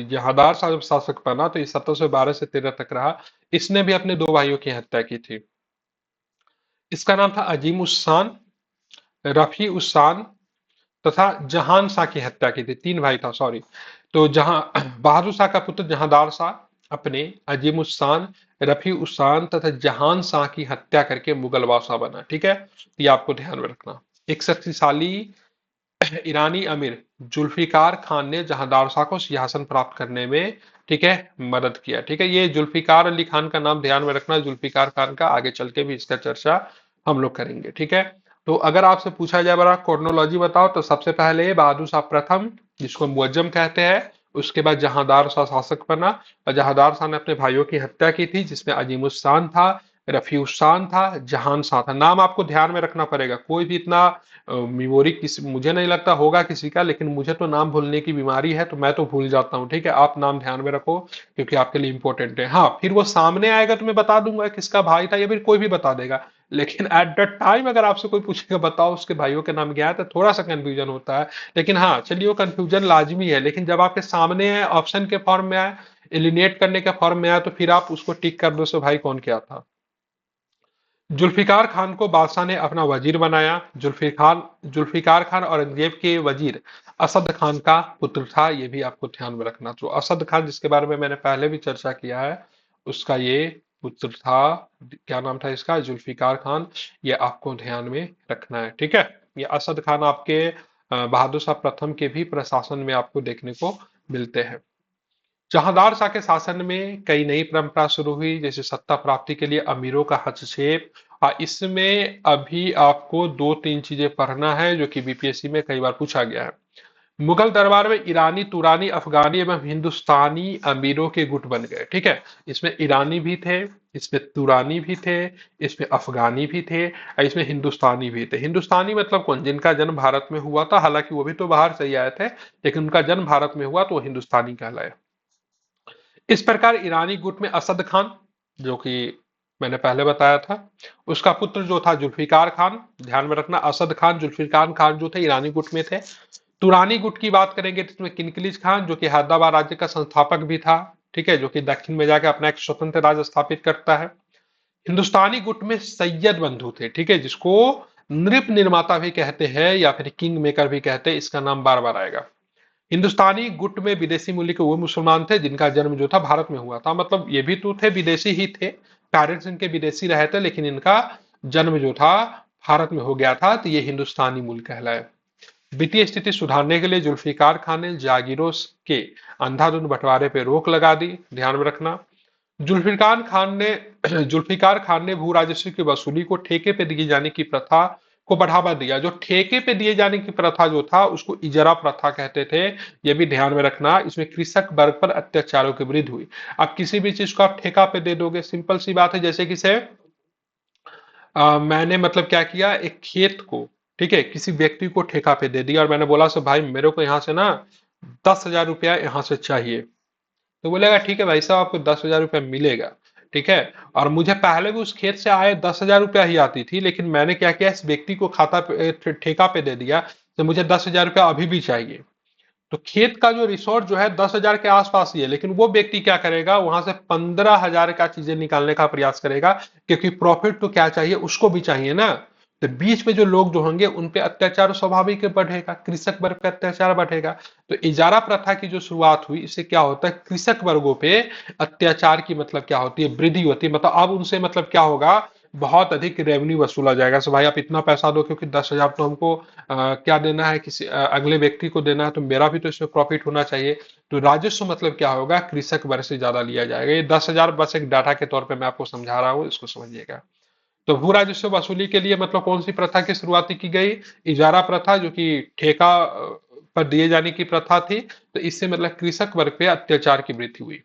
जहादार शाह जब शासक बना तो ये 1712 से 13 तक रहा। इसने भी अपने दो भाइयों की हत्या की थी। इसका नाम था अजीम उस शान, रफी उस शान तथा जहान शाह की हत्या की थी। तीन भाई था, सॉरी। तो जहां बहादुर शाह का पुत्र जहांदार शाह अपने अजीम उस शान, रफी उस शान तथा जहान शाह की हत्या करके मुगल बादशाह बना, ठीक है। ये आपको ध्यान में रखना। एक शक्तिशाली ईरानी अमीर जुल्फिकार खान ने जहांदार शाह को सिंहासन प्राप्त करने में, ठीक है, मदद किया, ठीक है। ये जुल्फिकार अली खान का नाम ध्यान में रखना। जुल्फिकार खान का आगे चल के भी इसका चर्चा हम लोग करेंगे, ठीक है। तो अगर आपसे पूछा जाए बड़ा क्रोनोलॉजी बताओ, तो सबसे पहले बहादुर शाह प्रथम, जिसको मुअज्जम कहते हैं। उसके बाद जहांदार शाह शासक बना, और जहांदार शाह ने अपने भाइयों की हत्या की थी, जिसमें अजीमुस्सान था, रफीउस्सान था, जहान शाह था। नाम आपको ध्यान में रखना पड़ेगा। कोई भी इतना मेमोरी किसी, मुझे नहीं लगता होगा किसी का, लेकिन मुझे तो नाम भूलने की बीमारी है, तो मैं तो भूल जाता हूँ, ठीक है। आप नाम ध्यान में रखो, क्योंकि आपके लिए इंपॉर्टेंट है। हाँ, फिर वो सामने आएगा तो मैं बता दूंगा किसका भाई था, या फिर कोई भी बता देगा। लेकिन एट द टाइम अगर आपसे कोई पूछेगा बताओ उसके भाइयों के नाम क्या है, तो थोड़ा सा कंफ्यूजन होता है। लेकिन हाँ चलिए, वो कंफ्यूजन लाजमी है, लेकिन जब आपके सामने है, ऑप्शन के फॉर्म में आए, एलिनेट करने के फॉर्म में आए, तो फिर आप उसको टिक कर दो सो भाई कौन क्या था। जुल्फिकार खान को बादशाह ने अपना वजीर बनाया। जुल्फिकार खान औरंगजेब के वजीर असद खान का पुत्र था, ये भी आपको ध्यान में रखना। तो असद खान, जिसके बारे में मैंने पहले भी चर्चा किया है, उसका ये पुत्र था। क्या नाम था इसका, जुल्फिकार खान। ये आपको ध्यान में रखना है, ठीक है। ये असद खान आपके बहादुर शाह प्रथम के भी प्रशासन में आपको देखने को मिलते हैं। जहांदार शाह के शासन में कई नई परंपरा शुरू हुई, जैसे सत्ता प्राप्ति के लिए अमीरों का हस्तक्षेप। इसमें अभी आपको दो तीन चीजें पढ़ना है, जो कि बीपीएससी में कई बार पूछा गया है। मुगल दरबार में ईरानी, तुरानी, अफगानी एवं हिंदुस्तानी अमीरों के गुट बन गए, ठीक है। इसमें ईरानी भी थे, इसमें तुरानी भी थे, इसमें अफगानी भी थे, और इसमें हिंदुस्तानी भी थे। हिंदुस्तानी मतलब कौन, जिनका जन्म भारत में हुआ था, हालांकि वो भी तो बाहर से ही आए थे, लेकिन उनका जन्म भारत में हुआ तो वो हिंदुस्तानी कहलाए। इस प्रकार ईरानी गुट में असद खान, जो कि मैंने पहले बताया था, उसका पुत्र जो था जुल्फिकार खान, ध्यान में रखना। असद खान, जुल्फिकार खान जो थे ईरानी गुट में थे। तुरानी गुट की बात करेंगे तो इसमें किनकिलिज खान, जो कि हैदराबाद राज्य का संस्थापक भी था, ठीक है, जो कि दक्षिण में जाकर अपना एक स्वतंत्र राज्य स्थापित करता है। हिंदुस्तानी गुट में सैयद बंधु थे, ठीक है, जिसको नृप निर्माता भी कहते हैं या फिर किंग मेकर भी कहते हैं, इसका नाम बार बार आएगा। हिंदुस्तानी गुट में विदेशी मूल्य के वो मुसलमान थे जिनका जन्म जो था भारत में हुआ था, मतलब ये भी तो थे, विदेशी ही थे, पेरेंट्स इनके विदेशी रहे थे, लेकिन इनका जन्म जो था भारत में हो गया था, तो ये हिंदुस्तानी मूल कहलाए। वित्तीय स्थिति सुधारने के लिए जुल्फिकार खान ने जागीरों के अंधाधुंध बंटवारे पर रोक लगा दी, ध्यान में रखना। जुल्फिकार खान ने जुल्फिकार खान ने भू राजस्व की वसूली को ठेके पे दिए जाने की प्रथा को बढ़ावा दिया। जो ठेके पे दिए जाने की प्रथा जो था, उसको इजरा प्रथा कहते थे। ये भी ध्यान में रखना। इसमें कृषक वर्ग पर अत्याचारों की वृद्धि हुई। आप किसी भी चीज को आप ठेका पे दे दोगे, सिंपल सी बात है, जैसे कि से मैंने मतलब क्या किया, एक खेत को ठीक है, किसी व्यक्ति को ठेका पे दे दिया और मैंने बोला सो भाई मेरे को यहाँ से ना 10,000 रुपया यहाँ से चाहिए। तो बोलेगा ठीक है भाई साहब, आपको 10,000 रुपया मिलेगा। ठीक है। और मुझे पहले भी उस खेत से आए 10,000 रुपया ही आती थी, लेकिन मैंने क्या किया, इस व्यक्ति को खाता पे ठेका पे दे दिया, तो मुझे 10,000 रुपया अभी भी चाहिए। तो खेत का जो रिसोर्ट जो है 10,000 के आसपास ही है, लेकिन वो व्यक्ति क्या करेगा, वहां से 15,000 का चीजें निकालने का प्रयास करेगा, क्योंकि प्रॉफिट तो क्या चाहिए, उसको भी चाहिए ना। तो बीच में जो लोग जो होंगे उन पे अत्याचार स्वाभाविक बढ़ेगा, कृषक वर्ग पे अत्याचार बढ़ेगा। तो इजारा प्रथा की जो शुरुआत हुई, इससे क्या होता है, कृषक वर्गों पे अत्याचार की मतलब क्या होती है, वृद्धि होती है। मतलब अब उनसे मतलब क्या होगा, बहुत अधिक रेवेन्यू वसूला जाएगा। सो भाई आप इतना पैसा दो, क्योंकि 10,000 तो हमको क्या देना है, किसी अगले व्यक्ति को देना है, तो मेरा भी तो इसमें प्रॉफिट होना चाहिए। तो राजस्व मतलब क्या होगा, कृषक वर्ग से ज्यादा लिया जाएगा। ये 10,000 बस एक डाटा के तौर पे मैं आपको समझा रहा हूँ, इसको समझिएगा। तो भू राजस्व वसूली के लिए मतलब कौन सी प्रथा की शुरुआत की गई, इजारा प्रथा, जो कि ठेका पर दिए जाने की प्रथा थी। तो इससे मतलब कृषक वर्ग पे अत्याचार की वृद्धि हुई।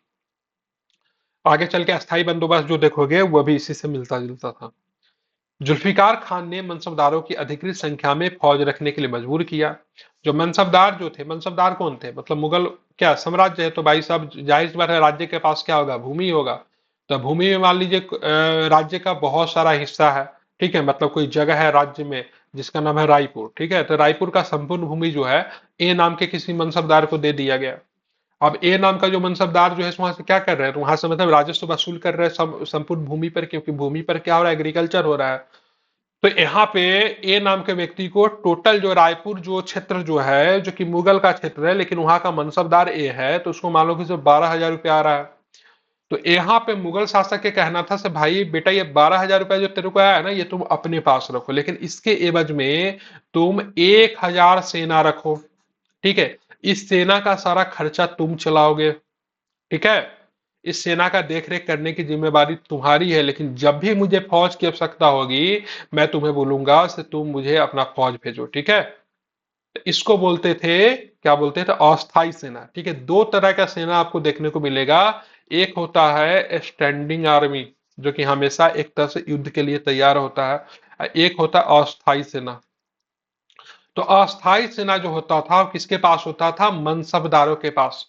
आगे चल के अस्थाई बंदोबस्त जो देखोगे वो भी इसी से मिलता जुलता था। जुल्फिकार खान ने मनसबदारों की अधिकृत संख्या में फौज रखने के लिए मजबूर किया। जो मनसबदार जो थे, मनसबदार कौन थे, मतलब मुगल क्या साम्राज्य है, तो भाई साहब जाहिर सी बात है, राज्य के पास क्या होगा, भूमि होगा। तो भूमि में मान लीजिए राज्य का बहुत सारा हिस्सा है। ठीक है, मतलब कोई जगह है राज्य में जिसका नाम है रायपुर। ठीक है, तो रायपुर का संपूर्ण भूमि जो है ए नाम के किसी मनसबदार को दे दिया गया। अब ए नाम का जो मनसबदार जो है वहां से क्या कर रहे हैं, तो वहां से मतलब राजस्व वसूल कर रहे हैं संपूर्ण भूमि पर, क्योंकि भूमि पर क्या हो रहा है, एग्रीकल्चर हो रहा है। तो यहाँ पे ए नाम के व्यक्ति को टोटल जो रायपुर जो क्षेत्र जो है, जो कि मुगल का क्षेत्र है, लेकिन वहां का मनसबदार ए है, तो उसको मान लो कि सिर्फ 12,000 रुपया आ रहा है। तो यहाँ पे मुगल शासक के कहना था से भाई बेटा, ये 12,000 रुपया जो तेरे को आया है ना, ये तुम अपने पास रखो, लेकिन इसके एवज में तुम 1,000 सेना रखो। ठीक है, इस सेना का सारा खर्चा तुम चलाओगे। ठीक है, इस सेना का देखरेख करने की जिम्मेवारी तुम्हारी है, लेकिन जब भी मुझे फौज की आवश्यकता होगी, मैं तुम्हें बोलूंगा से तुम मुझे अपना फौज भेजो। ठीक है, तो इसको बोलते थे, क्या बोलते थे, अस्थाई सेना। ठीक है, दो तरह का सेना आपको देखने को मिलेगा। एक होता है स्टैंडिंग आर्मी, जो कि हमेशा एक तरह से युद्ध के लिए तैयार होता है। एक होता है अस्थाई सेना। तो अस्थाई सेना जो होता था, किसके पास होता था, मनसबदारों के पास।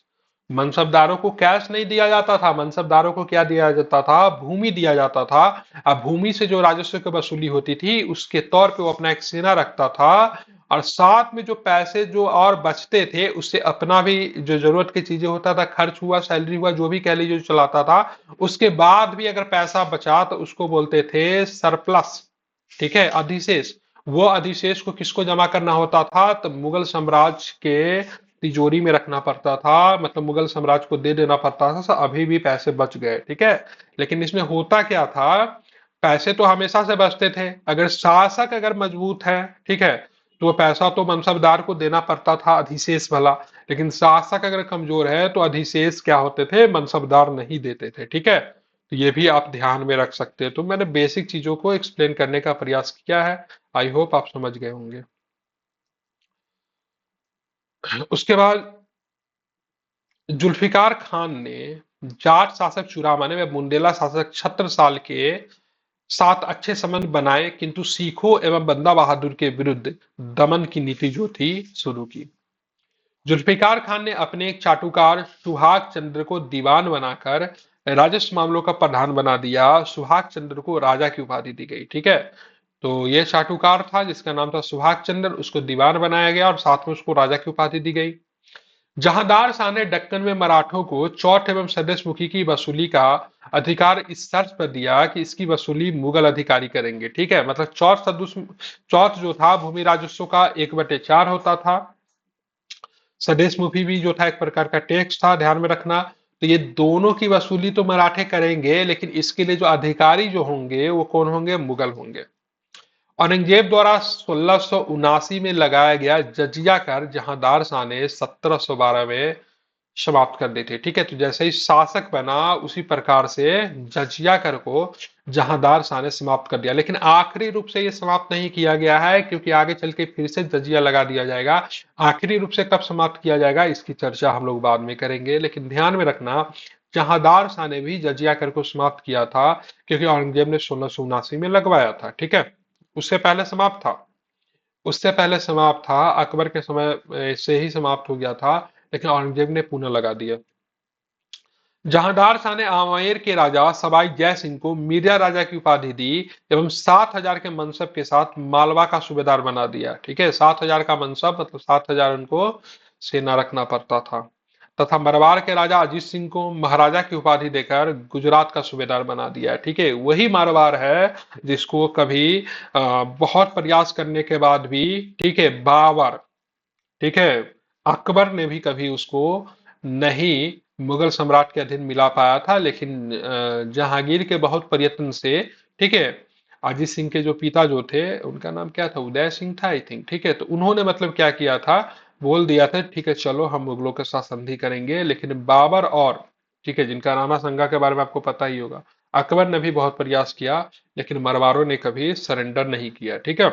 मनसबदारों को कैश नहीं दिया जाता था, मनसबदारों को क्या दिया जाता था, भूमि दिया जाता था। अब भूमि से जो राजस्व की वसूली होती थी, उसके तौर पे वो अपना एक सेना रखता था। और साथ में जो पैसे जो और बचते थे, उससे अपना भी जो जरूरत की चीजें होता था, खर्च हुआ, सैलरी हुआ, जो भी कह लीजिए, जो चलाता था। उसके बाद भी अगर पैसा बचा तो उसको बोलते थे सरप्लस। ठीक है, अधिशेष। वो अधिशेष को किसको जमा करना होता था, तो मुगल साम्राज्य के तिजोरी में रखना पड़ता था, मतलब मुगल साम्राज्य को दे देना पड़ता था। अभी भी पैसे बच गए। ठीक है, लेकिन इसमें होता क्या था, पैसे तो हमेशा से बचते थे, अगर शासक अगर मजबूत है, ठीक है, तो वो पैसा तो मनसबदार को देना पड़ता था, अधिशेष भला। लेकिन शासक अगर कमजोर है तो अधिशेष क्या होते थे, मनसबदार नहीं देते थे। ठीक है, तो ये भी आप ध्यान में रख सकते हैं। तो मैंने बेसिक चीजों को एक्सप्लेन करने का प्रयास किया है। आई होप आप समझ गए होंगे। उसके बाद जुल्फिकार खान ने जाट शासक चुरामाने में बुंदेला शासक छत्रसाल के साथ अच्छे संबंध बनाए, किंतु सिखों एवं बंदा बहादुर के विरुद्ध दमन की नीति जो थी शुरू की। जुल्फिकार खान ने अपने एक चाटुकार सुहाग चंद्र को दीवान बनाकर राजस्व मामलों का प्रधान बना दिया। सुहाग चंद्र को राजा की उपाधि दी गई। ठीक है, तो ये चाटुकार था जिसका नाम था सुहाग चंद्र, उसको दीवान बनाया गया और साथ में उसको राजा की उपाधि दी गई। जहांदार शाह ने दक्कन में मराठों को चौथ एवं सदेशमुखी की वसूली का अधिकार इस शर्त पर दिया कि इसकी वसूली मुगल अधिकारी करेंगे। ठीक है, मतलब चौथ जो था भूमि राजस्व का 1/4 होता था। स्वदेश मुखी भी जो था एक प्रकार का टैक्स था, ध्यान में रखना। तो ये दोनों की वसूली तो मराठे करेंगे, लेकिन इसके लिए जो अधिकारी जो होंगे वो कौन होंगे, मुगल होंगे। औरंगजेब द्वारा 1679 में लगाया गया जजिया कर जहांदार शाह ने 1712 में समाप्त कर दी थी। ठीक है, तो जैसे ही शासक बना उसी प्रकार से जजिया कर को जहांदार शाह ने समाप्त कर दिया, लेकिन आखिरी रूप से ये समाप्त नहीं किया गया है, क्योंकि आगे चल के फिर से जजिया लगा दिया जाएगा। आखिरी रूप से कब समाप्त किया जाएगा इसकी चर्चा हम लोग बाद में करेंगे, लेकिन ध्यान में रखना जहांदार शाह ने भी जजिया कर को समाप्त किया था, क्योंकि औरंगजेब ने 1679 में लगवाया था। ठीक है, उससे पहले समाप्त था। उससे पहले समाप्त था, अकबर के समय से ही समाप्त हो गया था, लेकिन औरंगजेब ने पुनः लगा दिया। जहांदार शाह ने आमेर के राजा सवाई जय सिंह को मिर्जा राजा की उपाधि दी एवं 7,000 के मनसब के साथ मालवा का सूबेदार बना दिया। ठीक है, 7,000 का मनसब मतलब 7,000 उनको सेना रखना पड़ता था। तथा मरवाड़ के राजा अजीत सिंह को महाराजा की उपाधि देकर गुजरात का सूबेदार बना दिया। ठीक है, वही मारवाड़ है जिसको कभी बहुत प्रयास करने के बाद भी, ठीक है, बाबर, ठीक है, अकबर ने भी कभी उसको नहीं मुगल सम्राट के अधीन मिला पाया था। लेकिन जहांगीर के बहुत प्रयत्न से, ठीक है, अजीत सिंह के जो पिता जो थे उनका नाम क्या था, उदय सिंह था आई थिंक। ठीक है, तो उन्होंने मतलब क्या किया था, बोल दिया था ठीक है चलो हम मुगलों के साथ संधि करेंगे। लेकिन बाबर और, ठीक है, जिनका राणा संगा के बारे में आपको पता ही होगा, अकबर ने भी बहुत प्रयास किया, लेकिन मरवारों ने कभी सरेंडर नहीं किया। ठीक है,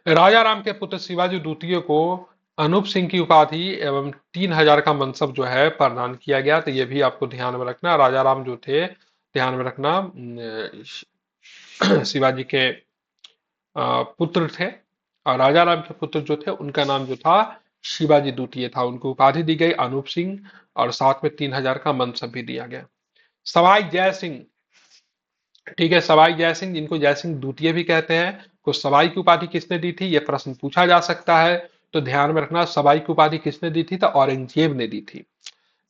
राजा राम के पुत्र शिवाजी द्वितीय को अनूप सिंह की उपाधि एवं 3,000 का मनसब जो है प्रदान किया गया। तो ये भी आपको ध्यान में रखना, राजा राम जो थे, ध्यान में रखना, शिवाजी के पुत्र थे, और राजा राम के पुत्र जो थे उनका नाम जो था शिवाजी द्वितीय था। उनको उपाधि दी गई अनूप सिंह, और साथ में 3,000 का मनसब भी दिया गया। सवाई जय सिंह, ठीक है, सवाई जय सिंह जिनको जय सिंह द्वितीय भी कहते हैं, को सवाई की उपाधि किसने दी थी, यह प्रश्न पूछा जा सकता है। तो ध्यान में रखना, सवाई की उपाधि किसने दी थी, तो औरंगजेब ने दी थी।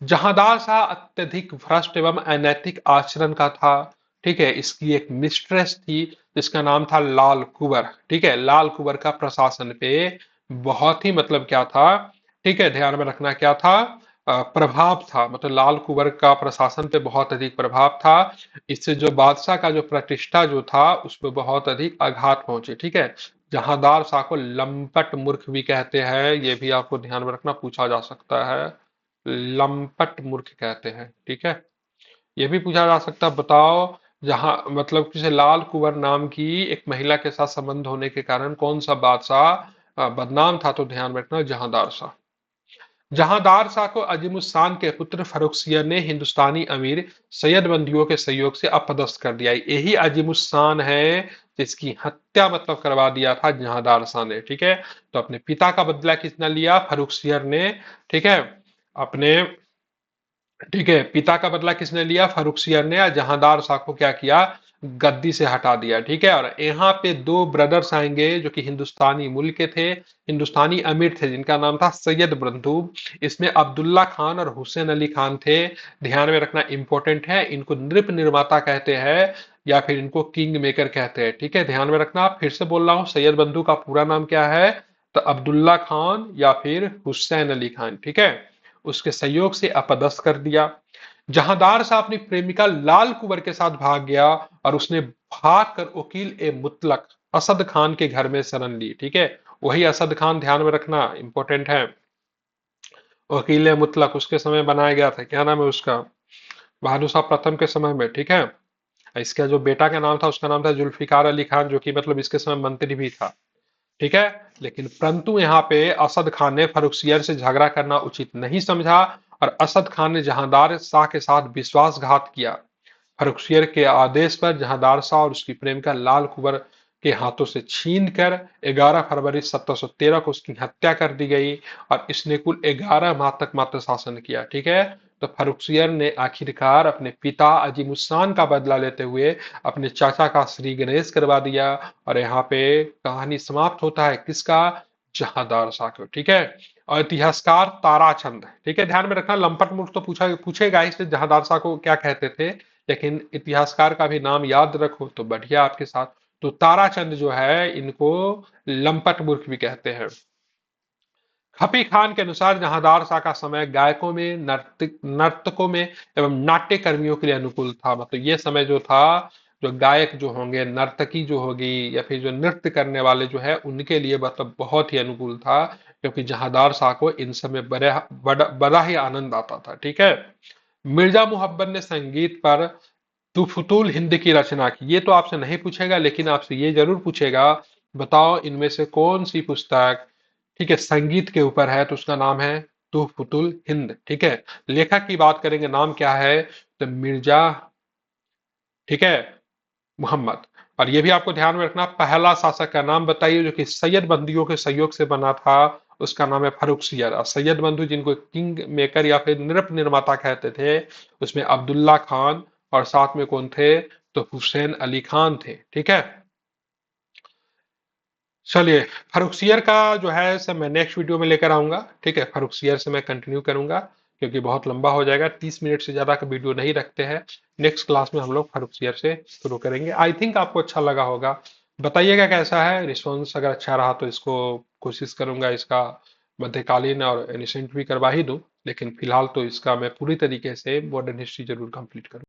जहांदार शाह अत्यधिक भ्रष्ट एवं अनैतिक आचरण का था। ठीक है, इसकी एक मिस्ट्रेस थी जिसका नाम था लाल कुंवर। ठीक है, लाल कुंवर का प्रशासन पे बहुत ही मतलब क्या था, ठीक है, ध्यान में रखना क्या था, प्रभाव था। मतलब लाल कुंवर का प्रशासन पे बहुत अधिक प्रभाव था। इससे जो बादशाह का जो प्रतिष्ठा जो था उस पर बहुत अधिक आघात पहुंचे। ठीक है, जहांदार शाह को लंपट मूर्ख भी कहते हैं, ये भी आपको ध्यान में रखना, पूछा जा सकता है। लंपट मूर्ख कहते हैं। ठीक है, ये भी पूछा जा सकता है, बताओ जहां मतलब किसी लाल कुंवर नाम की एक महिला के साथ संबंध होने के कारण कौन सा बादशाह बदनाम था, तो ध्यान में रखना जहांदार शाह। जहांदार शाह को अजीमुस्तान के पुत्र फर्रुखसियर ने हिंदुस्तानी अमीर सैयद बंदियों के सहयोग से अपदस्थ कर दिया। यही अजीमुस्तान है जिसकी हत्या मतलब करवा दिया था जहांदार शाह ने। ठीक है, तो अपने पिता का बदला किसने लिया, फर्रुखसियर ने। ठीक है, अपने, ठीक है, पिता का बदला किसने लिया, फर्रुखसियर ने, और जहांदार शाह को क्या किया, गद्दी से हटा दिया। ठीक है, और यहाँ पे दो ब्रदर्स आएंगे जो कि हिंदुस्तानी मूल के थे, हिंदुस्तानी अमीर थे, जिनका नाम था सैयद बंधु। इसमें अब्दुल्ला खान और हुसैन अली खान थे। ध्यान में रखना, इंपॉर्टेंट है, इनको नृप निर्माता कहते हैं या फिर इनको किंग मेकर कहते हैं। ठीक है, ध्यान में रखना, फिर से बोल रहा हूँ, सैयद बंधु का पूरा नाम क्या है, तो अब्दुल्ला खान या फिर हुसैन अली खान। ठीक है, उसके सहयोग से अपदस्थ कर दिया। जहांदार शाह अपनी प्रेमिका लाल कुंवर के साथ भाग गया, और उसने भागकर वकील ए मुतलक असद खान के घर में शरण ली। ठीक है, वही असद खान, ध्यान में रखना, इंपॉर्टेंट है। वकील ए मुतलक उसके समय बनाया गया था, क्या नाम है उसका, बहादुर शाह प्रथम के समय में। ठीक है, इसका जो बेटा का नाम था उसका नाम था जुल्फिकार अली खान, जो कि मतलब इसके समय मंत्री भी था। ठीक है, लेकिन परंतु यहाँ पे असद खान ने फर्रुखसियर से झगड़ा करना उचित नहीं समझा, और असद खान ने जहांदार शाह के साथ विश्वासघात किया। फर्रुखसियर के आदेश पर जहांदार शाह और उसकी प्रेमिका लाल कुंवर के हाथों से छीन कर 11 फरवरी 1713 को उसकी हत्या कर दी गई, और इसने कुल 11 माह तक मात्र शासन किया। ठीक है, तो फर्रुखसियर ने आखिरकार अपने पिता अजीमुस्तान का बदला लेते हुए अपने चाचा का श्री गणेश करवा दिया, और यहाँ पे कहानी समाप्त होता है किसका, जहांदार शाह को। ठीक है, और इतिहासकार ताराचंद, ठीक है, ध्यान में रखना, लंपट मूर्ख तो पूछेगा ही से जहांदार शाह को क्या कहते थे, लेकिन इतिहासकार का भी नाम याद रखो तो बढ़िया आपके साथ। तो ताराचंद जो है इनको लंपट मूर्ख भी कहते हैं। खपी खान के अनुसार जहांदार शाह का समय गायकों में, नर्तकों में एवं नाट्य कर्मियों के लिए अनुकूल था। मतलब ये समय जो था, जो गायक जो होंगे, नर्तकी जो होगी, या फिर जो नृत्य करने वाले जो है उनके लिए मतलब बहुत ही अनुकूल था, क्योंकि जहांदार शाह को इन समय बड़ा ही आनंद आता था। ठीक है, मिर्जा मुहब्बत ने संगीत पर तुफतुल हिंद की रचना की। ये तो आपसे नहीं पूछेगा, लेकिन आपसे ये जरूर पूछेगा, बताओ इनमें से कौन सी पुस्तक, ठीक है, संगीत के ऊपर है, तो उसका नाम है तुहफतुल हिंद। ठीक है, लेखक की बात करेंगे, नाम क्या है, तो मिर्जा, ठीक है, मोहम्मद। और ये भी आपको ध्यान में रखना, पहला शासक का नाम बताइए जो कि सैयद बंदियों के सहयोग से बना था। उसका नाम है फर्रुखसियर। और सैयद बंधु जिनको किंग मेकर या फिर नृप निर्माता कहते थे, उसमें अब्दुल्ला खान और साथ में कौन थे, तो हुसैन अली खान थे। ठीक है, चलिए, फर्रुखसियर का जो है सब मैं नेक्स्ट वीडियो में लेकर आऊंगा। ठीक है, फर्रुखसियर से मैं कंटिन्यू करूंगा, क्योंकि बहुत लंबा हो जाएगा, 30 मिनट से ज्यादा का वीडियो नहीं रखते हैं। नेक्स्ट क्लास में हम लोग फर्रुखसियर से शुरू करेंगे। आई थिंक आपको अच्छा लगा होगा। बताइएगा कैसा है रिस्पॉन्स। अगर अच्छा रहा तो इसको कोशिश करूंगा इसका मध्यकालीन और एनिसेंट भी करवा ही दूं, लेकिन फिलहाल तो इसका मैं पूरी तरीके से मॉडर्न हिस्ट्री जरूर कंप्लीट करूँ।